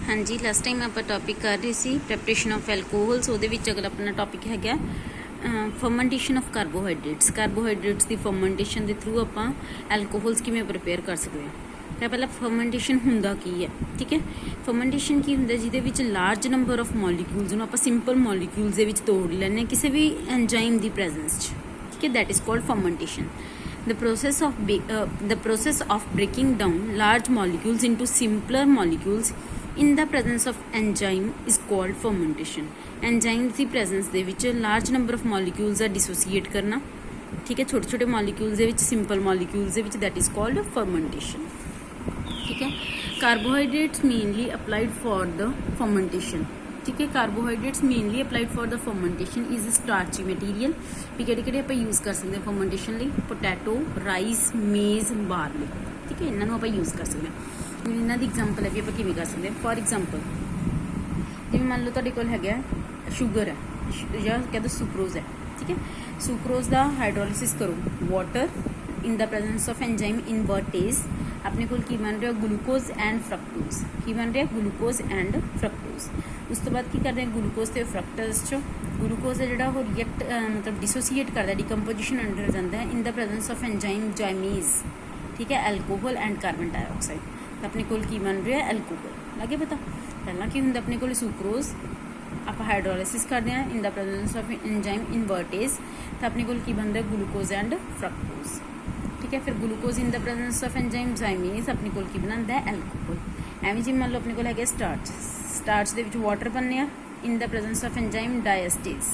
हाँ जी, last time आप topic कर रहे सी प्रैपरेशन ऑफ एल्कोहल्स। ਉਹਦੇ ਵਿੱਚ ਅਗਲਾ ਆਪਣਾ ਟੌਪਿਕ ਹੈਗਾ fermentation of carbohydrates the fermentation ਦੇ ਥਰੂ ਆਪਾਂ ਐਲਕੋਹਲਸ ਕਿਵੇਂ ਪ੍ਰਪੇਅਰ ਕਰ ਸਕਦੇ ਹਾਂ। ਤਾਂ ਪਹਿਲਾਂ ਫਰਮੈਂਟੇਸ਼ਨ ਹੁੰਦਾ ਕੀ ਹੈ, ਠੀਕ ਹੈ। ਫਰਮੈਂਟੇਸ਼ਨ ਕੀ ਹੁੰਦਾ, ਜਿਹਦੇ ਵਿੱਚ ਲਾਰਜ ਨੰਬਰ ਆਫ ਮੋਲੀਕਿਊਲਸ ਨੂੰ ਆਪਾਂ ਸਿੰਪਲ ਮੋਲੀਕਿਊਲਸ ਦੇ ਵਿੱਚ ਤੋੜ ਲੈਂਦੇ ਕਿਸੇ ਵੀ ਐਂਜ਼ਾਈਮ ਦੀ ਪ੍ਰੈਜ਼ੈਂਸ 'ਚ, ਠੀਕ ਹੈ। That is called fermentation. The process of breaking down large molecules into simpler molecules in the presence of enzyme is called fermentation. Enzymes the presence ਦੇ ਵਿੱਚ large number of molecules the dissociate ਕਰਨਾ, ਠੀਕ ਹੈ, ਛੋਟੇ ਛੋਟੇ molecules ਦੇ ਵਿੱਚ simple molecules ਦੇ ਵਿੱਚ, that is called fermentation, ਠੀਕ ਹੈ। Carbohydrates mainly applied for the fermentation, ठीक है। Carbohydrates mainly applied for the fermentation is starchy material भी ਕਿਹੜੇ ਆਪਾਂ ਯੂਜ਼ ਕਰ ਸਕਦੇ ਹਾਂ ਫਰਮੈਂਟੇਸ਼ਨ ਲਈ। ਪੋਟੈਟੋ, ਰਾਈਸ, ਮੇਜ਼, ਬਾਰਲੀ, ਠੀਕ ਹੈ। ਇਹਨਾਂ ਨੂੰ ਆਪਾਂ ਯੂਜ਼ ਕਰ ਸਕਦੇ ਹਾਂ। ਇਹਨਾਂ ਦੀ ਐਗਜ਼ਾਮਪਲ ਹੈ ਵੀ ਆਪਾਂ ਕਿਵੇਂ ਕਰ ਸਕਦੇ ਹਾਂ। ਫॉर ਐਗਜ਼ਾਮਪਲ ਜਿਵੇਂ ਮੰਨ ਲਓ ਤੁਹਾਡੇ ਕੋਲ ਹੈਗਾ ਸ਼ੂਗਰ ਹੈ ਜਾਂ ਕਹਿ ਦਿਓ ਸੁਕਰੋਜ਼ ਹੈ, ਠੀਕ ਹੈ। ਸੁਕਰੋਜ਼ ਦਾ ਹਾਈਡਰੋਲਿਸਿਸ ਕਰੋ water in the presence of enzyme invertase, ਆਪਣੇ ਕੋਲ ਕੀ ਬਣ ਰਿਹਾ ਗਲੂਕੋਜ਼ ਐਂਡ ਫਰਕਟੋਜ਼। ਕੀ ਬਣ ਰਿਹਾ ਗਲੂਕੋਜ਼ ਐਂਡ ਫਰਕਟੋਜ਼। ਉਸ ਤੋਂ ਬਾਅਦ ਕੀ ਕਰਦੇ ਹਾਂ ਗਲੂਕੋਜ਼ ਤੇ ਫਰਕਟੋਜ਼ 'ਚੋਂ ਗਲੂਕੋਜ਼ ਹੈ ਜਿਹੜਾ ਉਹ ਰਿਐਕਟ ਮਤਲਬ ਡਿਸੋਸੀਏਟ ਕਰਦਾ, ਡੀਕੰਪੋਜੀਸ਼ਨ ਅੰਡਰ ਜਾਂਦਾ ਹੈ ਇਨ ਦਾ ਪ੍ਰੈਜ਼ੈਂਸ ਆਫ ਐਂਜ਼ਾਈਮ ਜਾਈਮੀਜ਼, ਠੀਕ ਹੈ। Alcohol and carbon dioxide. ਤਾਂ ਆਪਣੇ ਕੋਲ ਕੀ ਬਣ ਰਿਹਾ ਐਲਕੋਹਲ। ਲੱਗੇ ਪਤਾ ਪਹਿਲਾਂ ਕੀ ਹੁੰਦਾ ਆਪਣੇ ਕੋਲ ਸੁਕਰੋਜ਼, ਆਪਾਂ ਹਾਈਡਰੋਲਿਸਿਸ ਕਰਦੇ ਹਾਂ ਇਨ ਦਾ ਪ੍ਰੈਜ਼ੈਂਸ ਆਫ ਐਂਜ਼ਾਈਮ ਇਨਵਰਟੇਜ਼, ਤਾਂ ਆਪਣੇ ਕੋਲ ਕੀ ਬਣਦਾ ਗਲੂਕੋਜ਼ ਐਂਡ ਫਰਕਟੋਜ਼, ਠੀਕ ਹੈ। ਫਿਰ glucose in the presence of enzyme zymase ਆਪਣੇ ਕੋਲ ਕੀ ਬਣਾਉਂਦਾ ਐਲਕੋਹਲ। ਐਵੇਂ ਜਿਵੇਂ ਮੰਨ ਲਓ ਆਪਣੇ ਕੋਲ ਹੈਗਾ ਸਟਾਰਚ ਦੇ ਵਿੱਚ ਵਾਟਰ ਬਣਨੇ ਆ ਇਨ ਦਾ ਪ੍ਰੈਜ਼ੈਂਸ ਆਫ ਐਂਜ਼ਾਈਮ ਡਾਇਸਟੇਜ਼,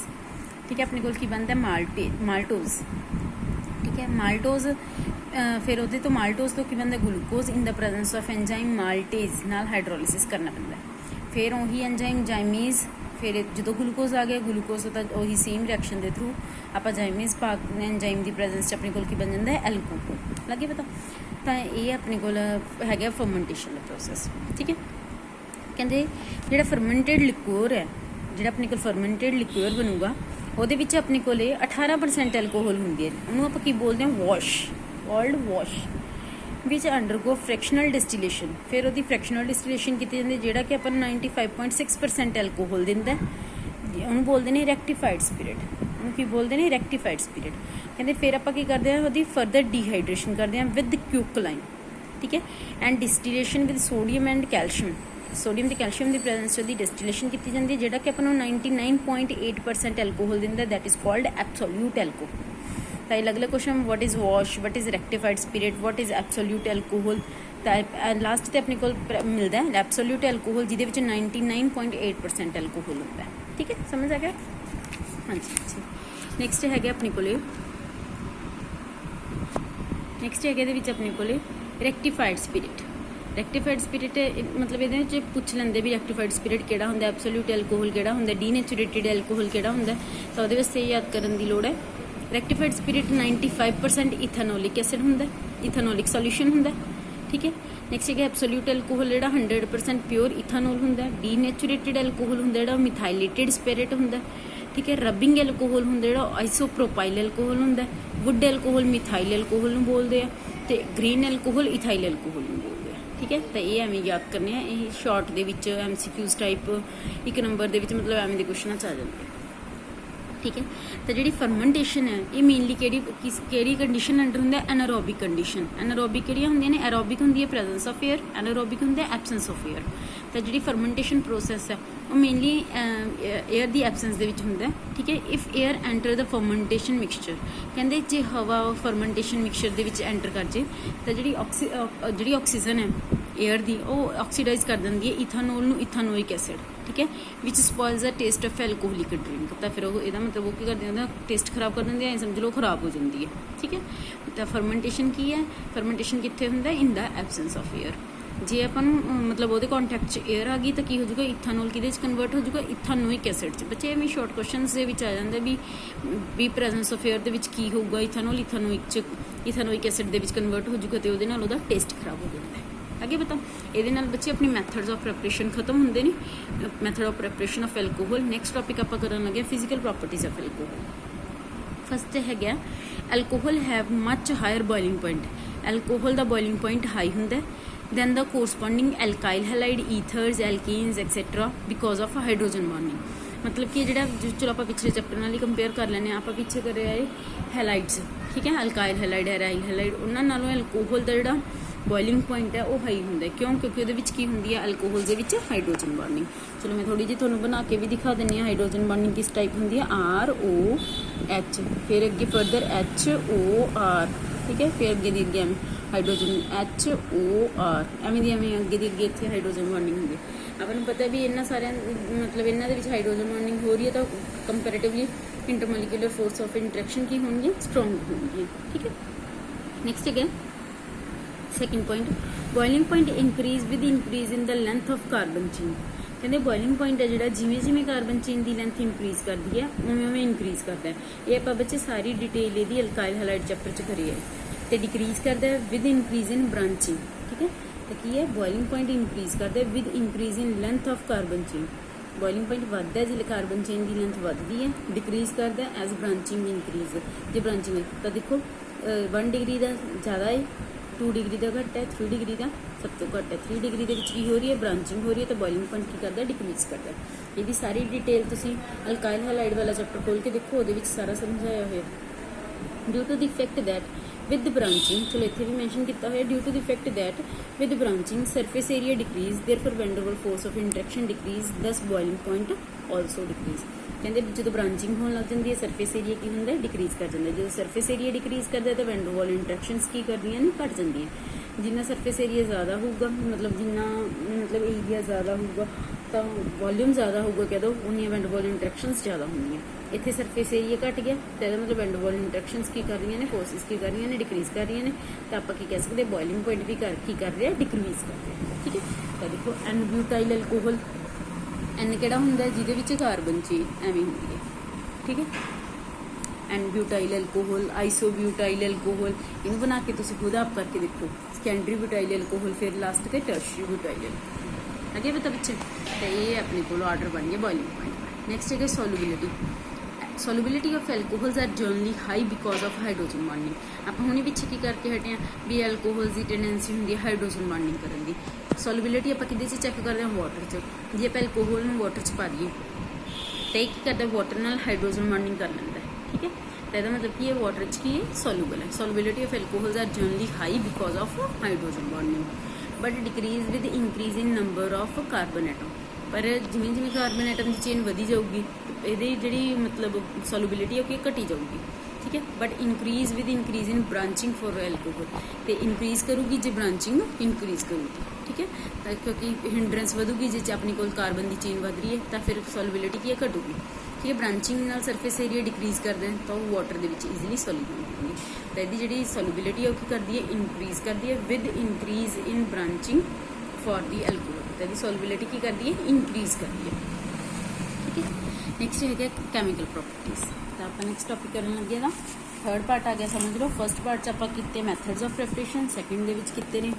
ਠੀਕ ਹੈ। ਆਪਣੇ ਕੋਲ ਕੀ ਬਣਦਾ ਮਾਲਟੋਜ਼, ਠੀਕ ਹੈ। ਮਾਲਟੋਜ਼ ਫਿਰ ਉਹਦੇ ਤੋਂ ਮਾਲਟੋਜ਼ ਤੋਂ ਕੀ ਬਣਦਾ glucose in the presence of enzyme maltase ਨਾਲ ਹਾਈਡਰੋਲਿਸਿਸ ਕਰਨਾ ਪੈਂਦਾ। ਫਿਰ ਉਹੀ ਐਂਜ਼ਾਈਮ ਜਾਈਮੀਜ਼, ਫਿਰ ਜਦੋਂ ਗਲੂਕੋਜ਼ ਆ ਗਿਆ ਗਲੂਕੋਜ਼ ਤਾਂ ਉਹੀ ਸੇਮ ਰਿਐਕਸ਼ਨ ਦੇ ਥਰੂ ਆਪਾਂ ਜਾਈਮੀਜ਼ ਪਾ ਐਂਜ਼ਾਈਮ ਦੀ ਪ੍ਰੈਜ਼ੈਂਸ 'ਚ ਆਪਣੇ ਕੋਲ ਕੀ ਬਣ ਜਾਂਦਾ ਹੈ ਐਲਕੋਹਲ। ਲੱਗੇ ਪਤਾ। ਤਾਂ ਇਹ ਆਪਣੇ ਕੋਲ ਹੈਗਾ ਫਰਮੈਂਟੇਸ਼ਨ ਦਾ ਪ੍ਰੋਸੈਸ, ਠੀਕ ਹੈ। ਕਹਿੰਦੇ ਜਿਹੜਾ ਫਰਮੈਂਟਡ ਲਿਕੁਅਰ ਹੈ, ਜਿਹੜਾ ਆਪਣੇ ਕੋਲ ਫਰਮੈਂਟਡ ਲਿਕੁਅਰ ਬਣੂਗਾ ਉਹਦੇ ਵਿੱਚ ਆਪਣੇ ਕੋਲ 18% ਐਲਕੋਹਲ ਹੁੰਦੀ ਹੈ। ਉਹਨੂੰ ਆਪਾਂ ਕੀ ਬੋਲਦੇ ਹਾਂ ਵਾਸ਼ ਵਿੱਚ ਅੰਡਰਗੋ ਫ੍ਰੈਕਸ਼ਨਲ ਡਿਸਟੀਲੇਸ਼ਨ। ਫਿਰ ਉਹਦੀ ਫ੍ਰੈਕਸ਼ਨਲ ਡਿਸਟੀਲੇਸ਼ਨ ਕੀਤੀ ਜਾਂਦੀ ਜਿਹੜਾ ਕਿ ਆਪਾਂ ਨੂੰ 95.6% ਐਲਕੋਹਲ ਦਿੰਦਾ। ਉਹਨੂੰ ਬੋਲਦੇ ਨੇ ਰੈਕਟੀਫਾਈਡ ਸਪਿਰਿਟ। ਉਹਨੂੰ ਕੀ ਬੋਲਦੇ ਨੇ ਰੈਕਟੀਫਾਈਡ ਸਪਿਰਿਟ। ਕਹਿੰਦੇ ਫਿਰ ਆਪਾਂ ਕੀ ਕਰਦੇ ਹਾਂ ਉਹਦੀ ਫਰਦਰ ਡੀਹਾਈਡਰੇਸ਼ਨ ਕਰਦੇ ਹਾਂ ਵਿਦ ਕਿਊਕਲਾਈਨ, ਠੀਕ ਹੈ। And distillation with sodium and calcium. Sodium ਤੇ ਕੈਲਸ਼ੀਅਮ ਦੀ ਪ੍ਰੈਜ਼ੈਂਸ 'ਚ ਉਹਦੀ ਡਿਸਟੀਲੇਸ਼ਨ ਕੀਤੀ ਜਾਂਦੀ ਹੈ ਜਿਹੜਾ ਕਿ ਆਪਾਂ ਨੂੰ 99.8% ਐਲਕੋਹਲ ਦਿੰਦਾ। That is called absolute alcohol. ਤਾਂ ਇਹ ਅਲੱਗ-ਅਲੱਗ question what is wash, what is rectified spirit, what is absolute alcohol. ਤਾਂ ਲਾਸਟ 'ਤੇ ਆਪਣੇ ਕੋਲ ਮਿਲਦਾ ਹੈ ਐਬਸੋਲਿਊਟ ਐਲਕੋਹਲ ਜਿਹਦੇ ਵਿੱਚ 99.8% ਐਲਕੋਹਲ ਹੁੰਦਾ ਹੈ, ਠੀਕ ਹੈ। ਸਮਝ ਆ ਗਿਆ। ਹਾਂਜੀ ਜੀ। ਨੈਕਸਟ ਹੈਗਾ ਆਪਣੇ ਕੋਲੇ ਇਹਦੇ ਵਿੱਚ ਆਪਣੇ ਕੋਲੇ ਰੈਕਟੀਫਾਈਡ ਸਪਿਰਿਟ। ਰੈਕਟੀਫਾਈਡ ਸਪਿਰਿਟ ਮਤਲਬ ਇਹਦੇ ਵਿੱਚ ਪੁੱਛ ਲੈਂਦੇ ਵੀ ਰੈਕਟੀਫਾਈਡ ਸਪਿਰਿਟ ਕਿਹੜਾ ਹੁੰਦਾ, ਐਬਸੋਲਿਊਟ ਐਲਕੋਹਲ ਕਿਹੜਾ ਹੁੰਦਾ, ਡੀਨੇਚੂਰੇਟਿਡ ਐਲਕੋਹਲ ਕਿਹੜਾ ਹੁੰਦਾ। ਤਾਂ ਉਹਦੇ ਵਾਸਤੇ ਯਾਦ ਕਰਨ ਦੀ ਲੋੜ ਹੈ। ਰੈਕਟੀਫਾਈਡ ਸਪਿਰਿਟ 95% ਇਥਾਨੋਲਿਕ ਐਸਿਡ ਹੁੰਦਾ, ਇਥਾਨੋਲਿਕ ਸੋਲਿਊਸ਼ਨ ਹੁੰਦਾ, ਠੀਕ ਹੈ। ਨੈਕਸਟ ਹੈਗਾ ਐਬਸੋਲਿਊਟ ਐਲਕੋਹਲ ਜਿਹੜਾ 100% ਪਿਓਰ ਇਥਾਨੋਲ ਹੁੰਦਾ। ਡੀਨੇਚੂਰੇਟਿਡ ਐਲਕੋਹਲ ਹੁੰਦਾ ਜਿਹੜਾ ਮਿਥਾਈਲੇਟਿਡ ਸਪਿਰਿਟ ਹੁੰਦਾ, ਠੀਕ ਹੈ। ਰਬਿੰਗ ਐਲਕੋਹਲ ਹੁੰਦਾ ਜਿਹੜਾ ਆਈਸੋਪ੍ਰੋਪਾਈਲ ਐਲਕੋਹਲ ਹੁੰਦਾ। ਵੁੱਡ ਐਲਕੋਹਲ ਮਿਥਾਈਲ ਐਲਕੋਹਲ ਨੂੰ ਬੋਲਦੇ ਆ ਤੇ ਗ੍ਰੀਨ ਐਲਕੋਹਲ ਇਥਾਈਲ ਐਲਕੋਹਲ ਨੂੰ ਬੋਲਦੇ ਆ, ਠੀਕ ਹੈ। ਤਾਂ ਇਹ ਐਵੇਂ ਯਾਦ ਕਰਨੇ ਆ। ਇਹ ਸ਼ਾਰਟ ਦੇ ਵਿੱਚ MCQs ਟਾਈਪ ਇੱਕ ਨੰਬਰ ਦੇ ਵਿੱਚ ਮਤਲਬ ਐਵੇਂ ਦੇ ਕੁਐਸਚਨਾਂ ਆ ਜਾਂਦੇ, ਠੀਕ ਹੈ। ਤਾਂ ਜਿਹੜੀ ਫਰਮੈਂਟੇਸ਼ਨ ਹੈ ਇਹ ਮੇਨਲੀ ਕਿਹੜੀ ਕੰਡੀਸ਼ਨ ਅੰਡਰ ਹੁੰਦਾ ਐਨਾਰੋਬਿਕ ਕੰਡੀਸ਼ਨ। ਐਨਾਰੋਬਿਕ ਕਿਹੜੀਆਂ ਹੁੰਦੀਆਂ ਨੇ ਐਰੋਬਿਕ ਹੁੰਦੀ ਹੈ ਪ੍ਰੈਜ਼ੈਂਸ ਆਫ ਏਅਰ, ਐਨਾਰੋਬਿਕ ਹੁੰਦਾ ਐਬਸੈਂਸ ਆਫ ਏਅਰ। ਤਾਂ ਜਿਹੜੀ ਫਰਮੈਂਟੇਸ਼ਨ ਪ੍ਰੋਸੈਸ ਹੈ ਉਹ ਮੇਨਲੀ ਏਅਰ ਦੀ ਐਬਸੈਂਸ ਦੇ ਵਿੱਚ ਹੁੰਦਾ, ਠੀਕ ਹੈ। If air enter the fermentation mixture, ਕਹਿੰਦੇ ਜੇ ਹਵਾ ਫਰਮੈਂਟੇਸ਼ਨ ਮਿਕਸਚਰ ਦੇ ਵਿੱਚ ਐਂਟਰ ਕਰ ਜੇ ਤਾਂ ਜਿਹੜੀ ਆਕਸੀਜਨ ਹੈ ਏਅਰ ਦੀ ਉਹ ਆਕਸੀਡਾਈਜ਼ ਕਰ ਦਿੰਦੀ ਹੈ ਇਥਾਨੋਲ ਨੂੰ ਇਥਾਨੋਇਕ ਐਸਿਡ, ਠੀਕ ਹੈ। ਵਿਚ ਸਪੋਇਲਸ ਦਾ ਟੇਸਟ ਆਫ ਐਲਕੋਹਲਿਕ ਡਰਿੰਕ। ਤਾਂ ਫਿਰ ਉਹ ਇਹਦਾ ਮਤਲਬ ਉਹ ਕੀ ਕਰਦੇ ਉਹਦਾ ਟੇਸਟ ਖਰਾਬ ਕਰ ਦਿੰਦੇ ਆ, ਸਮਝ ਲਓ ਖਰਾਬ ਹੋ ਜਾਂਦੀ ਹੈ, ਠੀਕ ਹੈ। ਤਾਂ ਫਰਮੈਂਟੇਸ਼ਨ ਕੀ ਹੈ, ਫਰਮੈਂਟੇਸ਼ਨ ਕਿੱਥੇ ਹੁੰਦਾ ਇਨ ਦਾ ਐਬਸੈਂਸ ਆਫ ਏਅਰ। ਜੇ ਆਪਾਂ ਨੂੰ ਮਤਲਬ ਉਹਦੇ ਕੰਟੈਕਟ 'ਚ ਏਅਰ ਆ ਗਈ ਤਾਂ ਕੀ ਹੋ ਜਾਊਗਾ ਇਥਾਨੋਲ ਕਿਹਦੇ 'ਚ ਕਨਵਰਟ ਹੋ ਜਾਊਗਾ ਇਥਾਨੋਇਕ ਐਸਿਡ 'ਚ। ਬੱਚੇ ਐਵੇਂ ਸ਼ਾਰਟ ਕੁਐਸਚਨਸ ਦੇ ਵਿੱਚ ਆ ਜਾਂਦਾ ਵੀ ਪ੍ਰੈਜ਼ੈਂਸ ਆਫ ਏਅਰ ਦੇ ਵਿੱਚ ਕੀ ਹੋਊਗਾ ਇਥਾਨੋਲ ਇਥਾਨੋਇਕ ਐਸਿਡ ਦੇ ਵਿੱਚ ਕਨਵਰਟ ਹੋ ਜਾਊਗਾ ਤੇ ਉਹਦੇ ਨਾਲ ਉਹਦਾ ਟੇਸਟ ਖਰਾਬ ਹੋ ਜਾਂਦਾ ਹੈ। ਅੱਗੇ ਬਤਾ ਇਹਦੇ ਨਾਲ ਬੱਚੇ ਆਪਣੀ ਮੈਥਡਸ ਆਫ ਪ੍ਰੈਪਰੇਸ਼ਨ ਖਤਮ ਹੁੰਦੇ ਨੇ। Method of preparation of alcohol. Next topic ਆਪਾਂ ਕਰਨ ਲੱਗੇ physical properties of alcohol. First ਹੈਗਾ alcohol have much higher boiling point. Alcohol ਦਾ ਬੋਇਲਿੰਗ ਪੁਆਇੰਟ ਹਾਈ ਹੁੰਦਾ then the corresponding alkyl halide, ethers, alkenes etc because of hydrogen bonding। मतलब कि ਜਿਹੜਾ ਚਲੋ ਆਪਾਂ ਪਿਛਲੇ ਚੈਪਟਰ ਨਾਲ ਹੀ ਕੰਪੇਅਰ ਕਰ ਲੈਂਦੇ ਹਾਂ। ਆਪਾਂ ਪਿੱਛੇ ਕਰ ਰਹੇ ਹੈਲਾਈਡਸ, ਠੀਕ ਹੈ, ਅਲਕਾਈਲ ਹੈਲਾਈਡ, ਐਰਾਈਲ ਹੈਲਾਈਡ, ਉਹਨਾਂ ਨਾਲੋਂ ਐਲਕੋਹਲ ਦਾ ਜਿਹੜਾ ਬੋਇਲਿੰਗ ਪੁਆਇੰਟ ਹੈ ਉਹ ਹਾਈ ਹੁੰਦਾ। ਕਿਉਂ? ਕਿਉਂਕਿ ਉਹਦੇ ਵਿੱਚ ਕੀ ਹੁੰਦੀ ਹੈ, ਅਲਕੋਹਲ ਦੇ ਵਿੱਚ ਹਾਈਡਰੋਜਨ ਬੌਂਡਿੰਗ। ਚਲੋ ਮੈਂ ਥੋੜੀ ਜਿਹੀ ਤੁਹਾਨੂੰ ਬਣਾ ਕੇ ਵੀ ਦਿਖਾ ਦਿੰਦੀ ਹਾਂ। ਹਾਈਡਰੋਜਨ ਬੌਂਡਿੰਗ ਕਿਸ ਟਾਈਪ ਹੁੰਦੀ ਹੈ, ROH, ਫਿਰ ਅੱਗੇ ਫਰਦਰ HOR, ਠੀਕ ਹੈ, ਫਿਰ ਅੱਗੇ ਦੀ ਅੱਗੇ ਐਵੇਂ ਹਾਈਡਰੋਜਨ HOR, ਐਵੇਂ ਦੀ ਐਵੇਂ ਅੱਗੇ ਦੀ ਅੱਗੇ ਇੱਥੇ ਹਾਈਡਰੋਜਨ ਬੌਂਡਿੰਗ ਹੁੰਦੀ ਹੈ। ਆਪਾਂ ਨੂੰ ਪਤਾ ਵੀ ਇਹਨਾਂ ਸਾਰਿਆਂ ਮਤਲਬ ਇਹਨਾਂ ਦੇ ਵਿੱਚ ਹਾਈਡਰੋਜਨ ਬੌਂਡਿੰਗ ਹੋ ਰਹੀ ਹੈ ਤਾਂ comparatively intermolecular force of interaction ਕੀ ਹੋਣਗੀਆਂ, ਸਟਰੋਂਗ ਹੋਣਗੀਆਂ, ਠੀਕ ਹੈ। Next again second point, boiling point increase with increase in the length of carbon chain. ਕਹਿੰਦੇ ਬੋਇਲਿੰਗ ਪੁਆਇੰਟ ਹੈ ਜਿਹੜਾ ਜਿਵੇਂ ਜਿਵੇਂ ਕਾਰਬਨ ਚੇਨ ਦੀ ਲੈਂਥ ਇੰਕਰੀਜ਼ ਕਰਦੀ ਹੈ ਉਵੇਂ ਉਵੇਂ ਇਨਕਰੀਜ਼ ਕਰਦਾ ਹੈ। ਇਹ ਆਪਾਂ ਬੱਚੇ ਸਾਰੀ ਡਿਟੇਲ ਇਹਦੀ ਅਲਕਾਈਲ ਹੈਲਾਈਡ ਚੈਪਟਰ 'ਚ ਕਰੀ ਹੈ। ਤੇ ਡਿਕਰੀਜ਼ ਕਰਦਾ ਹੈ ਵਿਦ ਇਨਕਰੀਜ਼ ਇਨ ਬ੍ਰਾਂਚਿੰਗ, ਠੀਕ ਹੈ। ਤਾਂ ਕੀ ਹੈ, ਬੋਇਲਿੰਗ ਪੁਆਇੰਟ ਇਨਕਰੀਜ਼ ਕਰਦਾ ਹੈ with increase in length of carbon chain. Boiling point ਵੱਧਦਾ ਜੇ ਕਾਰਬਨ ਚੇਨ ਦੀ ਲੈਂਥ ਵੱਧਦੀ ਹੈ, ਡਿਕਰੀਜ਼ ਕਰਦਾ ਐਜ਼ ਬ੍ਰਾਂਚਿੰਗ ਇਨਕਰੀਜ਼। ਜੇ ਬ੍ਰਾਂਚਿੰਗ ਹੈ ਤਾਂ ਦੇਖੋ 1 ਡਿਗਰੀ ਦਾ ਜ਼ਿਆਦਾ ਹੈ, 2 ਡਿਗਰੀ ਦਾ ਘੱਟ ਹੈ, 3 ਡਿਗਰੀ ਦਾ ਸਭ ਤੋਂ ਘੱਟ ਹੈ। 3 ਡਿਗਰੀ ਦੇ ਵਿੱਚ ਕੀ ਹੋ ਰਹੀ ਹੈ, ਬ੍ਰਾਂਚਿੰਗ ਹੋ ਰਹੀ ਹੈ, ਤਾਂ ਬੋਇਲਿੰਗ ਪੁਆਇੰਟ ਕੀ ਕਰਦਾ, ਡਿਕਰੀਜ਼ ਕਰਦਾ। ਇਹਦੀ ਸਾਰੀ ਡਿਟੇਲ ਤੁਸੀਂ ਅਲਕਾਈਲ ਹੈਲਾਈਡ ਵਾਲਾ ਚੈਪਟਰ ਖੋਲ ਕੇ ਦੇਖੋ, ਉਹਦੇ ਵਿੱਚ ਸਾਰਾ ਸਮਝਾਇਆ ਹੋਇਆ। Due to the effect that with branching, ਚਲੋ ਇੱਥੇ ਵੀ ਮੈਂਸ਼ਨ ਕੀਤਾ ਹੋਇਆ, due to the fact that with branching surface area decrease, therefore van der Waals force of interaction decrease, thus boiling point also decrease। ਕਹਿੰਦੇ ਜਦੋਂ branching ਹੋਣ ਲੱਗ ਜਾਂਦੀ ਹੈ ਸਰਫੇਸ ਏਰੀਆ ਕੀ ਹੁੰਦਾ, ਡਿਕਰੀਜ਼ ਕਰ ਜਾਂਦਾ। ਜਦੋਂ ਸਰਫੇਸ ਏਰੀਆ ਡਿਕਰੀਜ਼ ਕਰਦਾ ਤਾਂ ਵੈਨ ਡਰ ਵਾਲ ਇੰਟਰੈਕਸ਼ਨਸ ਕੀ ਕਰਦੀਆਂ ਨੇ, ਘਟ ਜਾਂਦੀਆਂ। ਜਿੰਨਾ ਸਰਫੇਸ ਏਰੀਆ ਜ਼ਿਆਦਾ ਹੋਊਗਾ, ਮਤਲਬ ਜਿੰਨਾ ਮਤਲਬ ਏਰੀਆ ਜ਼ਿਆਦਾ ਹੋਊਗਾ ਤਾਂ ਵੋਲਿਊਮ ਜ਼ਿਆਦਾ ਹੋਊਗਾ, ਕਹਿ ਦੋ ਉਨੀਆਂ ਵੈਨ ਡਰ ਵਾਲ ਇੰਟਰੈਕਸ਼ਨਸ ਜ਼ਿਆਦਾ ਹੋਣਗੀਆਂ। ਇੱਥੇ ਸਰਫੇਸ ਏਰੀਆ ਘਟ ਗਿਆ ਤਾਂ ਇਹਦਾ ਮਤਲਬ ਵੈਨ ਡਰ ਵਾਲ ਇੰਟਰੈਕਸ਼ਨਸ ਕੀ ਕਰ ਰਹੀਆਂ ਨੇ, ਫੋਰਸਿਸ ਕੀ ਕਰ ਰਹੀਆਂ ਨੇ, ਡਿਕਰੀਜ਼ ਕਰ ਰਹੀਆਂ ਨੇ। ਤਾਂ ਆਪਾਂ ਕੀ ਕਹਿ ਸਕਦੇ, ਬੋਇਲਿੰਗ ਪੁਆਇੰਟ ਵੀ ਕੀ ਕਰ ਰਿਹਾ, ਡਿਕਰੀਜ਼ ਕਰ ਰਿਹਾ, ਠੀਕ ਹੈ। ਤਾਂ ਦੇਖੋ ਐਨ ਬਿਊਟਾਈਲ ਐਲਕੋਹਲ, ਐਨ ਕਿਹੜਾ ਹੁੰਦਾ ਜਿਹਦੇ ਵਿੱਚ ਕਾਰਬਨ ਚੇਨ ਐਵੇਂ ਹੁੰਦੀ ਹੈ, ਠੀਕ ਹੈ। ਐਨ ਬਿਊਟਾਈਲ ਐਲਕੋਹਲ, ਆਈਸੋਬਿਊਟਾਈਲ ਐਲਕੋਹਲ, ਇਹਨੂੰ ਬਣਾ ਕੇ ਤੁਸੀਂ ਖੁਦ ਆਪ ਕਰਕੇ ਦੇਖੋ। ਸੈਕੰਡਰੀ ਬਿਊਟਾਈਲ ਐਲਕੋਹਲ, ਫਿਰ ਲਾਸਟ ਤੇ ਟਰਸ਼ਰੀ ਬਿਊਟਾਈਲ ਐਲਕੋਹਲ, ਅੱਗੇ ਪਤਾ ਪਿੱਛੇ। ਤਾਂ ਇਹ ਆਪਣੇ ਕੋਲ ਆਰਡਰ ਬਣ ਗਿਆ ਬੋਇਲਿੰਗ ਪੁਆਇੰਟ। ਨੈਕਸਟ ਹੈਗਾ solubility. Solubility of alcohols are generally high because of hydrogen bonding. ਆਪਾਂ ਹੁਣੇ ਪਿੱਛੇ ਕੀ ਕਰਕੇ ਹਟੇ ਹਾਂ ਵੀ ਐਲਕੋਹਲਸ ਦੀ ਟੈਂਡੈਂਸੀ ਹੁੰਦੀ ਹੈ ਹਾਈਡਰੋਜਨ ਬੌਂਡਿੰਗ ਕਰਨ ਦੀ। ਸੋਲੂਬਿਲਿਟੀ ਆਪਾਂ ਕਿਹਦੇ 'ਚ ਚੈੱਕ ਕਰਦੇ ਹਾਂ, ਵਾਟਰ 'ਚ। ਜੇ ਆਪਾਂ ਐਲਕੋਹਲ ਨੂੰ ਵਾਟਰ 'ਚ ਪਾ ਦਈਏ ਤਾਂ ਇਹ ਕੀ ਕਰਦਾ, ਵਾਟਰ ਨਾਲ ਹਾਈਡਰੋਜਨ ਬੌਂਡਿੰਗ ਕਰ ਲੈਂਦਾ, ਠੀਕ ਹੈ। ਤਾਂ ਇਹਦਾ ਮਤਲਬ ਕੀ ਹੈ, ਵਾਟਰ 'ਚ ਕੀ ਹੈ, ਸੋਲੂਬਲ ਹੈ। Solubility of alcohols are generally high because of hydrogen bonding but decrease with increase in number of carbon atom. ਪਰ ਜਿਵੇਂ ਜਿਵੇਂ ਕਾਰਬਨ ਐਟਮ ਦੀ ਚੇਨ ਵਧੀ ਜਾਊਗੀ ਇਹਦੀ ਜਿਹੜੀ ਮਤਲਬ ਸੋਲੂਬਿਲਿਟੀ ਹੈ ਉਹ ਕੀ ਘਟੀ ਜਾਊਗੀ, ਠੀਕ ਹੈ। But increase with increase in branching for alcohol, ਤੇ ਇਨਕਰੀਜ਼ ਕਰੂਗੀ ਜੇ ਬ੍ਰਾਂਚਿੰਗ ਇਨਕਰੀਜ਼ ਕਰੂਗੀ, ਠੀਕ ਹੈ। ਤਾਂ ਕਿਉਂਕਿ ਹਿੰਡਰੈਂਸ ਵਧੂਗੀ ਜੇ ਆਪਣੀ ਕੋਲ ਕਾਰਬਨ ਦੀ ਚੇਨ ਵਧ ਰਹੀ ਹੈ ਤਾਂ ਫਿਰ ਸੋਲੂਬਿਲਿਟੀ ਕੀ ਹੈ, ਘਟੂਗੀ, ਠੀਕ ਹੈ। ਬ੍ਰਾਂਚਿੰਗ ਨਾਲ ਸਰਫੇਸ ਏਰੀਆ ਡਿਕਰੀਜ਼ ਕਰਦੇ ਤਾਂ ਉਹ ਵਾਟਰ ਦੇ ਵਿੱਚ ਈਜ਼ੀਲੀ ਸੋਲੂਬਲ ਹੋਊਗੀ। ਤਾਂ ਇਹਦੀ ਜਿਹੜੀ ਸੋਲੂਬਿਲਿਟੀ ਹੈ ਉਹ ਕੀ ਕਰਦੀ ਹੈ, ਇਨਕਰੀਜ਼ ਕਰਦੀ ਹੈ with increase in branching for ਦੀ ਐਲਕੋਹਲ। ਤਾਂ ਇਹਦੀ ਸੋਲੂਬਿਲਿਟੀ ਕੀ ਕਰਦੀ ਹੈ, ਇਨਕਰੀਜ਼ ਕਰਦੀ ਹੈ, ਠੀਕ ਹੈ। ਨੈਕਸਟ ਹੈਗਾ ਕੈਮੀਕਲ ਪ੍ਰੋਪਰਟੀਜ਼। ਤਾਂ ਆਪਾਂ ਨੈਕਸਟ ਟੌਪਿਕ ਕਰਨ ਲੱਗੇ ਨਾ, ਥਰਡ ਪਾਰਟ ਆ ਗਿਆ, ਸਮਝ ਲਓ। ਫਸਟ ਪਾਰਟ 'ਚ ਆਪਾਂ ਕੀਤੇ ਮੈਥਡਸ ਆਫ ਪ੍ਰੈਪਰੇਸ਼ਨ, ਸੈਕਿੰਡ ਦੇ ਵਿੱਚ ਕੀਤੇ ਨੇ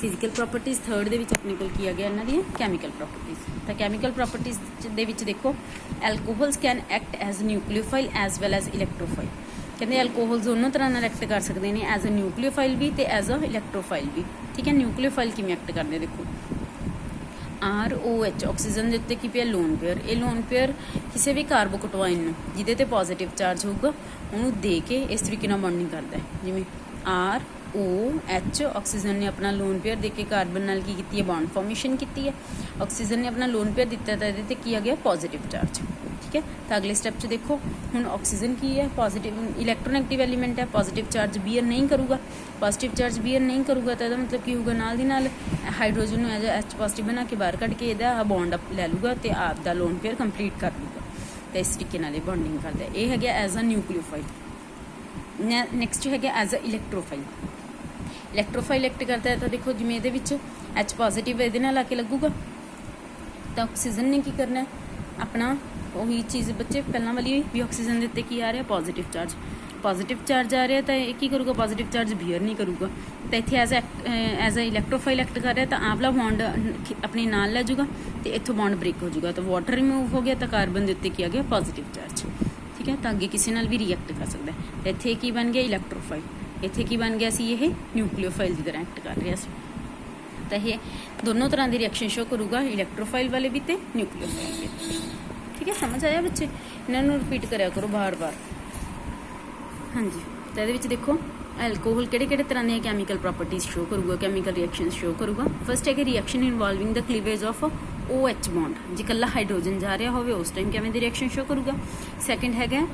ਫਿਜ਼ੀਕਲ ਪ੍ਰੋਪਰਟੀਜ਼, ਥਰਡ ਦੇ ਵਿੱਚ ਆਪਣੇ ਕੋਲ ਕੀ ਆ ਗਿਆ ਇਹਨਾਂ ਦੀਆਂ ਕੈਮੀਕਲ ਪ੍ਰੋਪਰਟੀਜ਼। ਤਾਂ ਕੈਮੀਕਲ ਪ੍ਰੋਪਰਟੀਜ਼ ਦੇ ਵਿੱਚ ਦੇਖੋ, alcohols can act as nucleophile as well as electrophile. ਕਹਿੰਦੇ ਐਲਕੋਹਲ ਦੋਨੋਂ ਤਰ੍ਹਾਂ ਨਾਲ ਐਕਟ ਕਰ ਸਕਦੇ ਨੇ, ਐਜ਼ ਅ ਨਿਊਕਲੀਓਫਾਈਲ ਵੀ ਤੇ ਐਜ਼ ਅ ਇਲੈਕਟ੍ਰੋਫਾਈਲ ਵੀ, ਠੀਕ ਹੈ। ਨਿਊਕਲੀਓਫਾਈਲ ਕਿਵੇਂ ਐਕਟ ਕਰਦੇ, ਦੇਖੋ ROH ਆਕਸੀਜਨ ਦੇ ਉੱਤੇ ਕੀ ਪਿਆ, ਲੋਨ ਪੇਅਰ। ਇਹ ਲੋਨ ਪੇਅਰ ਕਿਸੇ ਵੀ ਕਾਰਬੋਕਟਵਾਈਨ ਨੂੰ ਜਿਹਦੇ ਤੇ ਪੋਜ਼ਿਟਿਵ ਚਾਰਜ ਹੋਊਗਾ ਉਹਨੂੰ ਦੇ ਕੇ ਇਸ ਤਰੀਕੇ ਨਾਲ ਬੌਂਡਿੰਗ ਕਰਦਾ ਹੈ। ਜਿਵੇਂ ROH ਆਕਸੀਜਨ ਨੇ ਆਪਣਾ ਲੋਨ ਪੇਅਰ ਦੇ ਕੇ ਕਾਰਬਨ ਨਾਲ ਕੀ ਕੀਤੀ ਹੈ, ਬੌਂਡ ਫਾਰਮੇਸ਼ਨ ਕੀਤੀ ਹੈ। ਆਕਸੀਜਨ ਨੇ ਆਪਣਾ ਲੋਨ ਪੇਅਰ ਦਿੱਤਾ ਤਾਂ ਇਹਦੇ ਤੇ ਕੀ ਆ ਗਿਆ, ਪੋਜ਼ਿਟਿਵ ਚਾਰਜ, ਠੀਕ ਹੈ। ਤਾਂ ਅਗਲੇ ਸਟੈਪ 'ਚ ਦੇਖੋ, ਹੁਣ ਆਕਸੀਜਨ ਕੀ ਹੈ, ਪੋਜ਼ਿਟਿਵ ਇਲੈਕਟ੍ਰੋਨੈਗੇਟਿਵ ਐਲੀਮੈਂਟ ਹੈ, ਪੋਜ਼ਿਟਿਵ ਚਾਰਜ ਬੀਅਰ ਨਹੀਂ ਕਰੂਗਾ। ਪੋਜ਼ਿਟਿਵ ਚਾਰਜ ਬੀਅਰ ਨਹੀਂ ਕਰੂਗਾ ਤਾਂ ਇਹਦਾ ਮਤਲਬ ਕੀ ਹੋਊਗਾ, ਨਾਲ ਦੀ ਨਾਲ ਹਾਈਡਰੋਜਨ ਨੂੰ ਐਜ਼ H ਪੋਜ਼ਿਟਿਵ ਬਣਾ ਕੇ ਬਾਹਰ ਕੱਢ ਕੇ ਇਹਦਾ ਬੌਂਡ ਅਪ ਲੈ ਲੂਗਾ ਤੇ ਆਪ ਦਾ ਲੋਨ ਪੇਅਰ ਕੰਪਲੀਟ ਕਰ ਲੂਗਾ। ਤਾਂ ਇਸ ਤਰੀਕੇ ਨਾਲ ਇਹ ਬੌਂਡਿੰਗ ਕਰਦਾ। ਇਹ ਹੈਗਾ ਐਜ਼ ਅ ਨਿਊਕਲੀਓਫਾਈਲ। ਨੈਕਸਟ ਹੈਗਾ ਐਜ਼ ਅ ਇਲੈਕਟ੍ਰੋਫਾਈਲ। ਇਲੈਕਟ੍ਰੋਫਾਈਲ ਐਕਟ ਕਰਦਾ ਹੈ ਤਾਂ ਦੇਖੋ ਜਿਵੇਂ ਇਹਦੇ ਵਿੱਚ H ਪੋਜ਼ਿਟਿਵ ਇਹਦੇ ਨਾਲ ਆ ਕੇ ਲੱਗੂਗਾ ਤਾਂ ਆਕਸੀਜਨ ਨੇ ਕੀ ਕਰਨਾ, ਆਪਣਾ ਉਹੀ ਚੀਜ਼ ਬੱਚੇ ਪਹਿਲਾਂ ਵਾਲੀ ਵੀ ਆਕਸੀਜਨ ਦੇ ਉੱਤੇ ਕੀ ਆ ਰਿਹਾ, ਪੋਜ਼ਿਟਿਵ ਚਾਰਜ। ਪੋਜ਼ਿਟਿਵ ਚਾਰਜ ਆ ਰਿਹਾ ਤਾਂ ਇਹ ਕੀ ਕਰੂਗਾ, ਪੋਜ਼ਿਟਿਵ ਚਾਰਜ ਬੀਅਰ ਨਹੀਂ ਕਰੂਗਾ। ਤਾਂ ਇੱਥੇ ਐਜ਼ ਅ ਇਲੈਕਟ੍ਰੋਫਾਈਲ ਐਕਟ ਕਰ ਰਿਹਾ ਤਾਂ ਆਵਲਾ ਬੌਂਡ ਆਪਣੇ ਨਾਲ ਲੈ ਜਾਊਗਾ ਤੇ ਇੱਥੋਂ ਬੌਂਡ ਬ੍ਰੇਕ ਹੋ ਜਾਊਗਾ। ਤਾਂ ਵਾਟਰ ਰਿਮੂਵ ਹੋ ਗਿਆ ਤਾਂ ਕਾਰਬਨ ਦੇ ਉੱਤੇ ਕੀ ਆ ਗਿਆ, ਪੋਜ਼ਿਟਿਵ ਚਾਰਜ, ਠੀਕ ਹੈ। ਤਾਂ ਅੱਗੇ ਕਿਸੇ ਨਾਲ ਵੀ ਰਿਐਕਟ ਕਰ ਸਕਦਾ। ਤਾਂ ਇੱਥੇ ਕੀ ਬਣ ਗਿਆ, ਇਲੈਕਟ੍ਰੋਫਾਈਲ। ਇੱਥੇ ਕੀ ਬਣ ਗਿਆ ਸੀ, ਇਹ ਨਿਊਕਲੀਓਫਾਈਲ ਦੀ ਤਰ੍ਹਾਂ ਐਕਟ ਕਰ ਰਿਹਾ ਸੀ। ਤਾਂ ਇਹ ਦੋਨੋਂ ਤਰ੍ਹਾਂ ਦੀ ਰਿਐਕਸ਼ਨ ਸ਼ੋ ਕਰੂਗਾ, ਇਲੈਕਟ੍ਰੋਫਾइल ਵਾਲੇ ਵੀ ਤੇ ਨਿਊਕਲੀਓਫਾइल ਵੀ। ठीक है, समझ आया बच्चे? इन्होंने रिपीट करा करो बार बार। हाँ जी, तो ये देखो एल्कोहल किहड़े तरह की कैमिकल प्रॉपर्टीज शो करूगा, कैमिकल रिएक्शन शो करूगा। फर्स्ट है reaction involving the cleavage of OH bond, जे कल्ला हाइड्रोजन जा रहा हो उस टाइम किवें दी रिएक्शन शो करूगा। सैकेंड है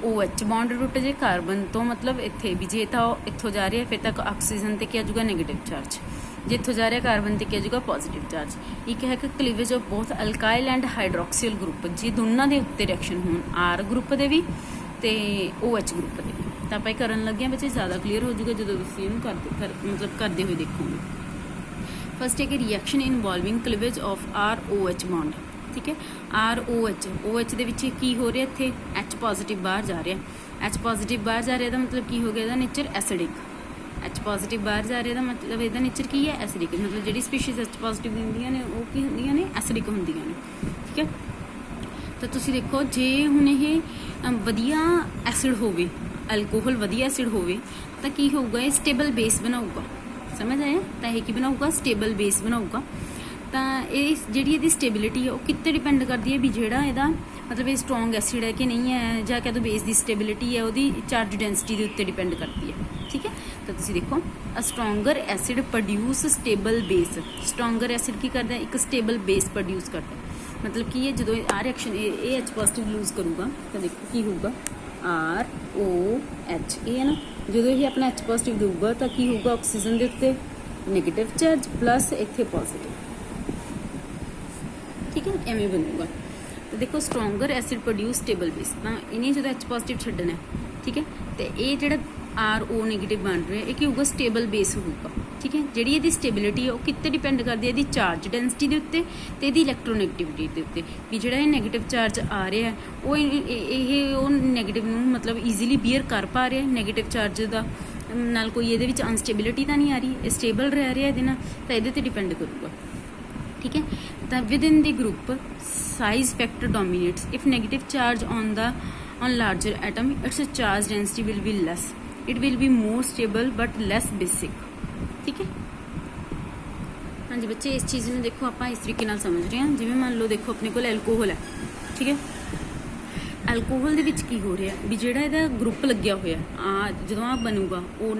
OH बॉन्ड टुट जे कार्बन तो मतलब इत्थे भी जे तो इत्थों जा रहा है फिर तक ऑक्सीजन ते क्या आजूगा नैगेटिव चार्ज, जे इत्थों जा रहा कार्बन ते क्या आजूगा पॉजिटिव चार्ज। एक है कि cleavage of both alkyl and hydroxyl group, जे दोनों के उत्ते रिएक्शन होण R ग्रुप के भी ते OH ग्रुप के भी। तो आप करन लगे हैं बच्चे, ज़्यादा क्लीयर हो जाऊगा जो तुसीं इहनूं मतलब करते हुए देखोगे। फर्स्ट है कि reaction involving cleavage of ROH bond. ठीक है, ROH ਦੇ ਵਿੱਚ ਕੀ ਹੋ ਰਿਹਾ, ਇੱਥੇ H ਪੋਜ਼ਿਟਿਵ ਬਾਹਰ ਜਾ ਰਿਹਾ। H ਪੋਜ਼ਿਟਿਵ ਬਾਹਰ ਜਾ ਰਿਹਾ ਦਾ ਮਤਲਬ ਕੀ ਹੋ ਗਿਆ, ਇਹਦਾ ਨੇਚਰ ਐਸਿਡਿਕ। H ਪੋਜ਼ਿਟਿਵ ਬਾਹਰ ਜਾ ਰਿਹਾ ਦਾ ਮਤਲਬ ਇਹਦਾ ਨੇਚਰ ਕੀ ਹੈ, ਐਸਿਡਿਕ। ਮਤਲਬ ਜਿਹੜੀ ਸਪੀਸ਼ੀਜ਼ H ਪੋਜ਼ਿਟਿਵ ਹੁੰਦੀਆਂ ਨੇ ਉਹ ਕੀ ਹੁੰਦੀਆਂ ਨੇ, ਐਸਿਡਿਕ ਹੁੰਦੀਆਂ ਨੇ। ਠੀਕ ਹੈ, ਤਾਂ ਤੁਸੀਂ ਦੇਖੋ ਜੇ ਹੁਣ ਇਹ ਵਧੀਆ ਐਸਿਡ ਹੋਵੇ, ਐਲਕੋਹਲ ਵਧੀਆ ਐਸਿਡ ਹੋਵੇ ਤਾਂ ਕੀ ਹੋਊਗਾ, ਇਹ ਸਟੇਬਲ ਬੇਸ ਬਣਾਊਗਾ। ਸਮਝ ਆਇਆ? ਤਾਂ ਇਹ ਕੀ ਬਣਾਊਗਾ, ਸਟੇਬਲ ਬੇਸ ਬਣਾਊਗਾ। ਤਾਂ ਇਹ ਜਿਹੜੀ ਇਹਦੀ ਸਟੇਬਿਲਿਟੀ ਹੈ ਉਹ ਕਿੱਤੇ ਡਿਪੈਂਡ ਕਰਦੀ ਹੈ ਵੀ ਜਿਹੜਾ ਇਹਦਾ ਮਤਲਬ ਇਹ ਸਟਰੋਂਗ ਐਸਿਡ ਹੈ ਕਿ ਨਹੀਂ ਹੈ, ਜਾਂ ਕਹਿ ਦੋ ਬੇਸ ਦੀ ਸਟੇਬਿਲਿਟੀ ਹੈ ਉਹਦੀ ਚਾਰਜ ਡੈਂਸਿਟੀ ਦੇ ਉੱਤੇ ਡਿਪੈਂਡ ਕਰਦੀ ਹੈ। ਠੀਕ ਹੈ, ਤਾਂ ਤੁਸੀਂ ਦੇਖੋ a stronger acid produce stable base. Stronger acid ਕੀ ਕਰਦਾ, ਇੱਕ ਸਟੇਬਲ ਬੇਸ ਪ੍ਰੋਡਿਊਸ ਕਰਦਾ। ਮਤਲਬ ਕੀ ਹੈ, ਜਦੋਂ ਆਹ ਰਿਐਕਸ਼ਨ ਇਹ H ਪੋਜ਼ਿਟਿਵ ਲੂਜ਼ ਕਰੂਗਾ ਤਾਂ ਦੇਖੋ ਕੀ ਹੋਊਗਾ, ROH ਇਹ ਹੈ ਨਾ, ਜਦੋਂ ਇਹ ਆਪਣਾ H ਪੋਜ਼ਿਟਿਵ ਦੇਊਗਾ ਤਾਂ ਕੀ ਹੋਊਗਾ, ਆਕਸੀਜਨ ਦੇ ਉੱਤੇ ਨੈਗੇਟਿਵ ਚਾਰਜ ਪਲੱਸ ਇੱਥੇ ਪੋਜ਼ਿਟਿਵ। ठीक है, एवें बनूगा। तो देखो stronger acid produce stable base, तो इन्हें जो H पॉजिटिव छड्डना है। ठीक है, तो ये जो RO नेगेटिव बन रहा है ये की होगा, स्टेबल बेस होगा। ठीक है, जी ये स्टेबिलिटी है वो कितने डिपेंड करती है, ये चार्ज डेंसिटी के उत्ते ते इहदी इलैक्ट्रोनेगेटिविटी के उत्ते भी जो नैगेटिव चार्ज आ रहा है वो नैगेटिव नूं मतलब ईजीली बीयर कर पा रहा है। नैगेटिव चार्ज का नाल कोई ये अनस्टेबिलिटी तो नहीं आ रही, स्टेबल रह रहा है ये तो ये डिपेंड करूगा। ठीक है, तो with in the group size factor dominates if negative charge on larger atom its charge density will be less, it will be more stable but less basic। ठीक है, हाँ जी बच्चे, इस चीज़ में देखो आप इस तरीके नाल समझ रहे हैं। जिवें मान लो देखो अपने को एल्कोहल है। ठीक है, एल्कोहल ਦੇ ਵਿੱਚ ਕੀ ਹੋ ਰਿਹਾ ਵੀ ਜਿਹੜਾ ਇਹਦਾ ਗਰੁੱਪ ਲੱਗਿਆ ਹੋਇਆ ਜਦੋਂ ਆ ਬਣੂਗਾ ਉਹ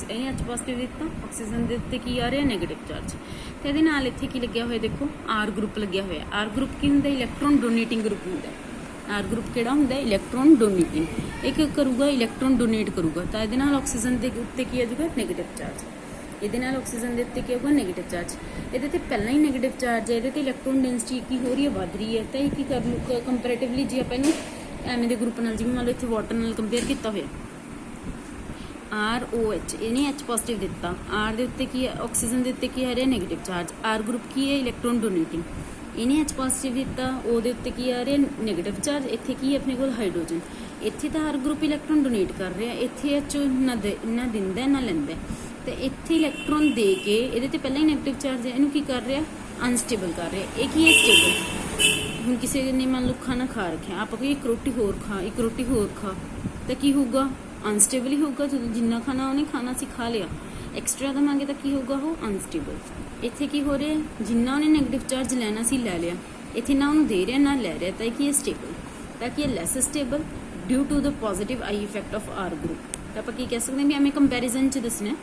ਇਹ H ਪੋਜ਼ਿਟਿਵ ਦਿੱਤਾ, ਆਕਸੀਜਨ ਦੇ ਉੱਤੇ ਕੀ ਆ ਰਿਹਾ, ਨੈਗੇਟਿਵ ਚਾਰਜ। ਤੇ ਇਹਦੇ ਨਾਲ ਇੱਥੇ ਕੀ ਲੱਗਿਆ ਹੋਇਆ, ਦੇਖੋ R ਗਰੁੱਪ ਲੱਗਿਆ ਹੋਇਆ। R ਗਰੁੱਪ ਕੀ ਹੁੰਦਾ, ਇਲੈਕਟ੍ਰੋਨ ਡੋਨੇਟਿੰਗ ਗਰੁੱਪ ਹੁੰਦਾ। R ਗਰੁੱਪ ਕਿਹੜਾ ਹੁੰਦਾ, ਇਲੈਕਟ੍ਰੋਨ ਡੋਨੇਟਿੰਗ। ਇਹ ਕੀ ਕਰੂਗਾ, ਇਲੈਕਟ੍ਰੋਨ ਡੋਨੇਟ ਕਰੂਗਾ, ਤਾਂ ਇਹਦੇ ਨਾਲ ਆਕਸੀਜਨ ਦੇ ਉੱਤੇ ਕੀ ਆ ਜਾਊਗਾ, ਨੈਗੇਟਿਵ ਚਾਰਜ। ਇਹਦੇ ਨਾਲ ਆਕਸੀਜਨ ਦੇ ਉੱਤੇ ਕੀ ਹੋਊਗਾ, ਨੈਗੇਟਿਵ ਚਾਰਜ। ਇਹਦੇ ਤੇ ਪਹਿਲਾਂ ਹੀ ਨੈਗੇਟਿਵ ਚਾਰਜ ਹੈ, ਇਹਦੇ ਤੇ ਇਲੈਕਟ੍ਰੋਨ ਡੈਂਸਿਟੀ ਕੀ ਹੋ ਰਹੀ ਹੈ, ਵੱਧ ਰਹੀ ਹੈ। ਤਾਂ ਇਹ ਕੀ ਕਰ ਲੂ ਕੰਪੈਰੇਟਿਵਲੀ ਜੇ ਆਪਾਂ ਇਹਨੂੰ ਐਵੇਂ ਦੇ ਗਰੁੱਪ ਨਾਲ, ਜਿਵੇਂ ਮੰਨ ਲਓ ਇੱਥੇ ਵਾਟਰ ਨਾਲ ਕੰਪੇਅਰ ਕੀਤਾ ਹੋਇਆ, ROH ਇਹਨੇ H ਪੋਜ਼ਿਟਿਵ ਦਿੱਤਾ, R ਦੇ ਉੱਤੇ ਕੀ ਹੈ, ਆਕਸੀਜਨ ਦੇ ਉੱਤੇ ਕੀ ਆ ਰਿਹਾ, ਨੈਗੇਟਿਵ ਚਾਰਜ। R ਗਰੁੱਪ ਕੀ ਹੈ, ਇਲੈਕਟ੍ਰੋਨ ਡੋਨੇਟਿੰਗ, ਇਹਨੇ H ਪੋਜ਼ਿਟਿਵ ਦਿੱਤਾ, ਉਹਦੇ ਉੱਤੇ ਕੀ ਆ ਰਿਹਾ, ਨੈਗੇਟਿਵ ਚਾਰਜ। ਇੱਥੇ ਕੀ ਹੈ ਆਪਣੇ ਕੋਲ, ਹਾਈਡਰੋਜਨ। ਇੱਥੇ ਤਾਂ R ਗਰੁੱਪ ਇਲੈਕਟ੍ਰੋਨ ਡੋਨੇਟ ਕਰ ਰਿਹਾ, ਇੱਥੇ H ਨਾ ਦਿੰਦਾ ਨਾ ਲੈਂਦਾ। ਤੇ ਇੱਥੇ ਇਲੈਕਟ੍ਰੋਨ ਦੇ ਕੇ ਇਹਦੇ ਤੇ ਪਹਿਲਾਂ ਹੀ ਨੈਗੇਟਿਵ ਚਾਰਜ ਹੈ, ਇਹਨੂੰ ਕੀ ਕਰ ਰਿਹਾ, ਅਨਸਟੇਬਲ ਕਰ ਰਿਹਾ। ਇਹ ਕੀ ਹੈ, ਸਟੇਬਲ। ਹੁਣ ਕਿਸੇ ਨੇ ਮੰਨ ਲਓ ਖਾਣਾ ਖਾ ਰੱਖਿਆ, ਆਪਾਂ ਕੋਈ ਇੱਕ ਰੋਟੀ ਹੋਰ ਖਾ ਤਾਂ ਕੀ ਹੋਊਗਾ, ਅਨਸਟੇਬਲ ਹੀ ਹੋਊਗਾ। ਜਦੋਂ ਜਿੰਨਾ ਖਾਣਾ ਉਹਨੇ ਖਾਣਾ ਸੀ ਖਾ ਲਿਆ, ਐਕਸਟਰਾ ਦੇਵਾਂਗੇ ਤਾਂ ਕੀ ਹੋਊਗਾ, ਉਹ ਅਨਸਟੇਬਲ। ਇੱਥੇ ਕੀ ਹੋ ਰਿਹਾ, ਜਿੰਨਾ ਉਹਨੇ ਨੈਗੇਟਿਵ ਚਾਰਜ ਲੈਣਾ ਸੀ ਲੈ ਲਿਆ, ਇੱਥੇ ਨਾ ਉਹਨੂੰ ਦੇ ਰਿਹਾ ਨਾ ਲੈ ਰਿਹਾ, ਤਾਂ ਇਹ ਕੀ ਹੈ, ਸਟੇਬਲ। ਤਾਂ ਕੀ ਹੈ, less stable due to the positive I effect of R group. ਤਾਂ ਆਪਾਂ ਕੀ ਕਹਿ ਸਕਦੇ ਹਾਂ ਵੀ ਐਵੇਂ ਕੰਪੈਰੀਜ਼ਨ 'ਚ ਦੱਸਣਾ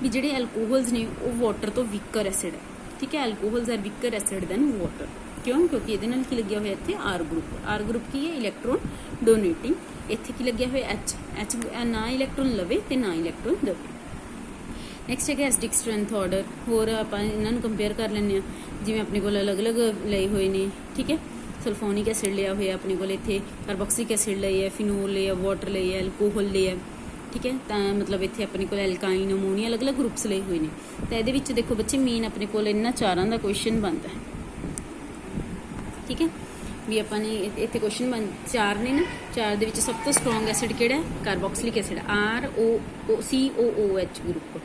ਵੀ ਜਿਹੜੇ ਐਲਕੋਹਲਸ ਨੇ ਉਹ ਵਾਟਰ ਤੋਂ ਵੀਕਰ ਐਸਿਡ ਹੈ। ਠੀਕ ਹੈ, alcohols are weaker acid than water. ਕਿਉਂ, ਕਿਉਂਕਿ ਇਹਦੇ ਨਾਲ ਕੀ ਲੱਗਿਆ ਹੋਇਆ ਇੱਥੇ R ਗਰੁੱਪ। R ਗਰੁੱਪ ਕੀ ਹੈ, ਇਲੈਕਟ੍ਰੋਨ ਡੋਨੇਟਿੰਗ। ਇੱਥੇ ਕੀ ਲੱਗਿਆ ਹੋਇਆ, H ਨਾ ਇਲੈਕਟ੍ਰੋਨ ਲਵੇ ਤੇ ਨਾ ਇਲੈਕਟ੍ਰੋਨ ਦੇਵੇ। ਨੈਕਸਟ ਹੈਗਾ ਐਸਿਡਿਕ ਸਟਰੈਂਥ ਆਰਡਰ। ਹੋਰ ਆਪਾਂ ਇਹਨਾਂ ਨੂੰ ਕੰਪੇਅਰ ਕਰ ਲੈਂਦੇ ਹਾਂ, ਜਿਵੇਂ ਆਪਣੇ ਕੋਲ ਅਲੱਗ-ਅਲੱਗ ਲਏ ਹੋਏ ਨੇ। ਠੀਕ ਹੈ, ਸਲਫੋਨਿਕ ਐਸਿਡ ਲਿਆ ਹੋਇਆ ਆਪਣੇ ਕੋਲ, ਇੱਥੇ ਕਾਰਬੋਕਸਿਲਿਕ ਐਸਿਡ ਲਈ ਹੈ, ਫਿਨੋਲ ਲਈ ਹੈ, ਵਾਟਰ ਲਈ ਹੈ, ਐਲਕੋਹਲ ਲਈ ਹੈ। ਠੀਕ ਹੈ, ਤਾਂ ਮਤਲਬ ਇੱਥੇ ਆਪਣੇ ਕੋਲ ਐਲਕਾਈਨ, ਅਮੋਨੀਆ ਅਲੱਗ-ਅਲੱਗ ਗਰੁੱਪਸ ਲਏ ਹੋਏ ਨੇ। ਤਾਂ ਇਹਦੇ ਵਿੱਚ ਦੇਖੋ ਬੱਚੇ ਮੇਨ ਆਪਣੇ ਕੋਲ ਇਹਨਾਂ ਚਾਰਾਂ ਦਾ ਕੁਐਸਚਨ ਬਣਦਾ ਹੈ। ਠੀਕ ਹੈ, ਵੀ ਆਪਾਂ ਨੇ ਇੱਥੇ ਕੁਐਸਚਨ ਚਾਰ ਨੇ ਨਾ, ਚਾਰ ਦੇ ਵਿੱਚ ਸਭ ਤੋਂ ਸਟਰੋਂਗ ਐਸਿਡ ਕਿਹੜਾ ਹੈ, ਕਾਰਬੋਕਸਿਲਿਕ ਐਸਿਡ COOH ਗਰੁੱਪ।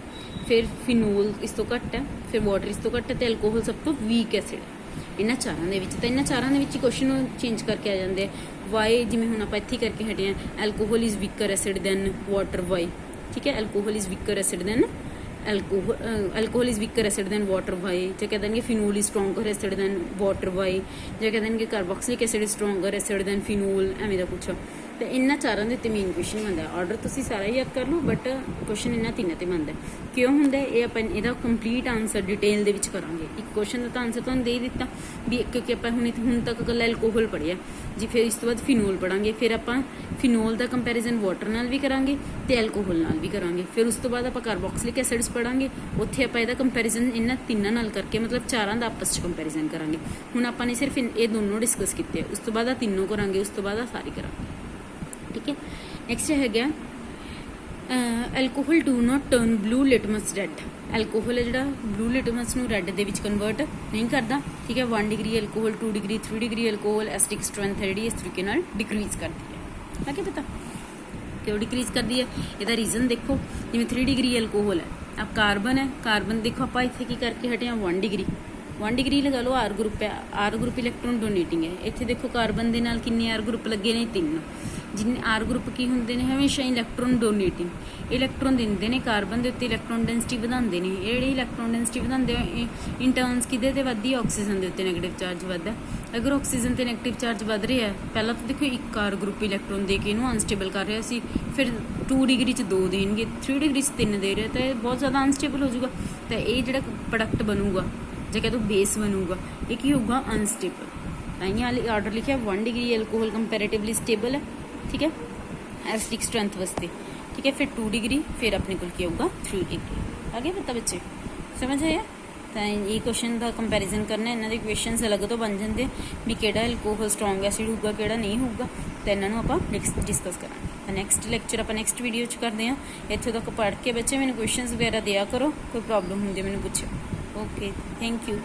ਫਿਰ ਫਿਨੋਲ ਇਸ ਤੋਂ ਘੱਟ ਹੈ, ਫਿਰ ਵਾਟਰ ਇਸ ਤੋਂ ਘੱਟ ਹੈ, ਤੇ ਐਲਕੋਹਲ ਸਭ ਤੋਂ ਵੀਕ ਐਸਿਡ ਹੈ ਇਹਨਾਂ ਚਾਰਾਂ ਦੇ ਵਿੱਚ। ਤਾਂ ਇਹਨਾਂ ਚਾਰਾਂ ਦੇ ਵਿੱਚ ਕੁਐਸਚਨ ਚੇਂਜ ਕਰਕੇ ਆ ਜਾਂਦੇ ਆ। ਵਾਈ ਜਿਵੇਂ ਹੁਣ ਆਪਾਂ ਇੱਥੇ ਕਰਕੇ ਹਟੇ ਹਾਂ, alcohol is weaker acid than water, why. ਠੀਕ ਹੈ, alcohol is weaker acid than alcohol is weaker acid than water why, ਜਾਂ ਕਹਿ ਦੇਣਗੇ phenol is stronger acid than water why, ਜਾਂ ਕਹਿ ਦੇਣਗੇ carboxylic acid is stronger acid than phenol, ਐਵੇਂ ਦਾ ਕੁਛ। ਤੇ ਇਹਨਾਂ ਚਾਰਾਂ ਦੇ ਉੱਤੇ ਮੇਨ ਕੁਐਸਚਨ ਬਣਦਾ। ਆਰਡਰ ਤੁਸੀਂ ਸਾਰਾ ਹੀ ਯਾਦ ਕਰ ਲਓ, ਬਟ ਕੁਐਸਚਨ ਇਹਨਾਂ ਤਿੰਨਾਂ ਤੇ ਬਣਦਾ। ਕਿਉਂ ਹੁੰਦਾ ਇਹ ਆਪਾਂ ਇਹਦਾ ਕੰਪਲੀਟ ਆਨਸਰ ਡਿਟੇਲ ਦੇ ਵਿੱਚ ਕਰਾਂਗੇ। ਇੱਕ ਕੁਐਸਚਨ ਦਾ ਤਾਂ ਆਨਸਰ ਤੁਹਾਨੂੰ ਦੇ ਹੀ ਦਿੱਤਾ ਵੀ ਕਿਉਂਕਿ ਆਪਾਂ ਹੁਣ ਤੱਕ ਇਕੱਲਾ ਐਲਕੋਹਲ ਪੜ੍ਹਿਆ ਜੀ, ਫਿਰ ਇਸ ਤੋਂ ਬਾਅਦ ਫਿਨੋਲ ਪੜਾਂਗੇ, ਫਿਰ ਆਪਾਂ ਫਿਨੋਲ ਦਾ ਕੰਪੈਰੀਜ਼ਨ ਵਾਟਰ ਨਾਲ ਵੀ ਕਰਾਂਗੇ ਤੇ ਐਲਕੋਹਲ ਨਾਲ ਵੀ ਕਰਾਂਗੇ। ਫਿਰ ਉਸ ਤੋਂ ਬਾਅਦ ਆਪਾਂ ਕਾਰਬੋਕਸਿਲਿਕ ਐਸਿਡਸ ਪੜਾਂਗੇ, ਉੱਥੇ ਆਪਾਂ ਇਹਦਾ ਕੰਪੈਰੀਜ਼ਨ ਇਹਨਾਂ ਤਿੰਨਾਂ ਨਾਲ ਕਰਕੇ ਮਤਲਬ ਚਾਰਾਂ ਦਾ ਆਪਸ 'ਚ ਕੰਪੈਰੀਜ਼ਨ ਕਰਾਂਗੇ। ਹੁਣ ਆਪਾਂ ਨੇ ਸਿਰਫ ਇਹ ਦੋਨੋਂ ਡਿਸਕਸ ਕੀਤੇ, ਉਸ ਤੋਂ ਬਾਅਦ ਆ ਤਿੰਨੋਂ ਕਰਾਂਗੇ, ਉਸ ਤੋਂ ਬਾਅਦ ਆ ਸਾਰੀ ਕਰਾਂਗੇ। ਠੀਕ ਹੈ, ਨੈਕਸਟ ਹੈਗਾ alcohol do not turn blue litmus red. Alcohol ਹੈ ਜਿਹੜਾ ਬਲੂ ਲਿਟਮਸ ਨੂੰ ਰੈੱਡ ਦੇ ਵਿੱਚ ਕਨਵਰਟ ਨਹੀਂ ਕਰਦਾ। ਠੀਕ ਹੈ, 1 degree alcohol, 2 degree, 3 degree alcohol acidic strength ਹੈ ਜਿਹੜੀ ਇਸ ਤਰੀਕੇ ਨਾਲ ਡਿਕਰੀਜ਼ ਕਰਦੀ ਹੈ। ਹੈ ਕਿ ਪਤਾ ਕਿਉਂ ਡਿਕਰੀਜ਼ ਕਰਦੀ ਹੈ? ਇਹਦਾ ਰੀਜ਼ਨ ਦੇਖੋ, ਜਿਵੇਂ 3 ਡਿਗਰੀ ਐਲਕੋਹਲ ਹੈ, ਆਪ ਕਾਰਬਨ ਹੈ, ਕਾਰਬਨ ਦੇਖੋ ਆਪਾਂ ਇੱਥੇ ਕੀ ਕਰਕੇ ਹਟੇ ਹਾਂ 1 ਡਿਗਰੀ, 1 ਡਿਗਰੀ ਲਗਾ ਲਓ, ਆਰ ਗਰੁੱਪ ਹੈ, ਆਰ ਗਰੁੱਪ ਇਲੈਕਟ੍ਰੋਨ ਡੋਨੇਟਿੰਗ ਹੈ। ਇੱਥੇ ਦੇਖੋ ਕਾਰਬਨ ਦੇ ਨਾਲ ਕਿੰਨੇ ਆਰ ਗਰੁੱਪ ਲੱਗੇ ਨੇ? 3। ਜਿੰਨੇ ਆਰ ਗਰੁੱਪ ਕੀ ਹੁੰਦੇ ਨੇ? ਹਮੇਸ਼ਾ ਇਲੈਕਟ੍ਰੋਨ ਡੋਨੇਟਿੰਗ, ਇਲੈਕਟ੍ਰੋਨ ਦਿੰਦੇ ਨੇ ਕਾਰਬਨ ਦੇ ਉੱਤੇ, ਇਲੈਕਟ੍ਰੋਨ ਡੈਂਸਿਟੀ ਵਧਾਉਂਦੇ ਨੇ। ਇਹ ਜਿਹੜੀ ਇਲੈਕਟ੍ਰੋਨ ਡੈਂਸਿਟੀ ਵਧਾਉਂਦੇ ਇਨ ਟਰਨਸ ਕਿਹਦੇ ਤੇ ਵੱਧਦੀ? ਆਕਸੀਜਨ ਦੇ ਉੱਤੇ ਨੈਗੇਟਿਵ ਚਾਰਜ ਵੱਧਦਾ। ਅਗਰ ਆਕਸੀਜਨ ਤੇ ਨੈਗੇਟਿਵ ਚਾਰਜ ਵੱਧ ਰਿਹਾ ਹੈ, ਪਹਿਲਾਂ ਤਾਂ ਦੇਖੋ ਇੱਕ ਆਰ ਗਰੁੱਪ ਇਲੈਕਟ੍ਰੋਨ ਦੇ ਕੇ ਇਹਨੂੰ ਅਨਸਟੇਬਲ ਕਰ ਰਿਹਾ ਸੀ, ਫਿਰ 2 ਡਿਗਰੀ 'ਚ 2 ਦੇਣਗੇ, 3 ਡਿਗਰੀ 'ਚ 3 ਦੇ ਰਿਹਾ, ਤਾਂ ਇਹ ਬਹੁਤ ਜ਼ਿਆਦਾ ਅਨਸਟੇਬਲ ਹੋ ਜਾਊਗਾ। ਤਾਂ ਇਹ ਜਿਹੜਾ ਪ੍ਰੋਡਕਟ ਬਣੂਗਾ ਜਾਂ ਕਹਿ ਦੋ ਬੇਸ ਬਣੂਗਾ, ਇਹ ਕੀ ਹੋਊਗਾ? ਅਨਸਟੇਬਲ। ਤਾਂ ਇਹ ਆਰਡਰ ਲਿਖਿਆ 1 ਡਿਗਰੀ ਐਲਕੋਹਲ ਕੰਪੈरेटिवली ਸਟੇਬਲ ਹੈ। ਠੀਕ ਹੈ, ਐਸਿਡਿਕ ਸਟਰੈਂਥ ਵਾਸਤੇ। ਠੀਕ ਹੈ, ਫਿਰ 2 ਡਿਗਰੀ, ਫਿਰ ਆਪਣੇ ਕੋਲ ਕੀ ਆਊਗਾ? 3 ਡਿਗਰੀ। ਆਗੇ ਪਤਾ ਬੱਚੇ, ਸਮਝ ਆਇਆ? ਤਾਂ ਇਹ ਕੁਐਸਚਨ ਦਾ ਕੰਪੈਰੀਜ਼ਨ ਕਰਨਾ, ਇਹਨਾਂ ਦੇ ਕੁਐਸਚਨਸ ਅਲੱਗ ਤੋਂ ਬਣ ਜਾਂਦੇ ਵੀ ਕਿਹੜਾ ਐਲਕੋਹਲ ਸਟਰੋਂਗ ਐਸਿਡ ਹੋਊਗਾ, ਕਿਹੜਾ ਨਹੀਂ ਹੋਊਗਾ, ਤਾਂ ਇਹਨਾਂ ਨੂੰ ਆਪਾਂ ਡਿਸਕਸ ਕਰਾਂਗੇ। ਤਾਂ ਨੈਕਸਟ ਲੈਕਚਰ ਆਪਾਂ ਨੈਕਸਟ ਵੀਡੀਓ 'ਚ ਕਰਦੇ ਹਾਂ। ਇੱਥੇ ਤੱਕ ਪੜ੍ਹ ਕੇ ਬੱਚੇ ਮੈਨੂੰ ਕੁਐਸਚਨਸ ਵਗੈਰਾ ਦਿਆ ਕਰੋ, ਕੋਈ ਪ੍ਰੋਬਲਮ ਹੁੰਦੀ ਮੈਨੂੰ ਪੁੱਛਿਓ। Okay, thank you.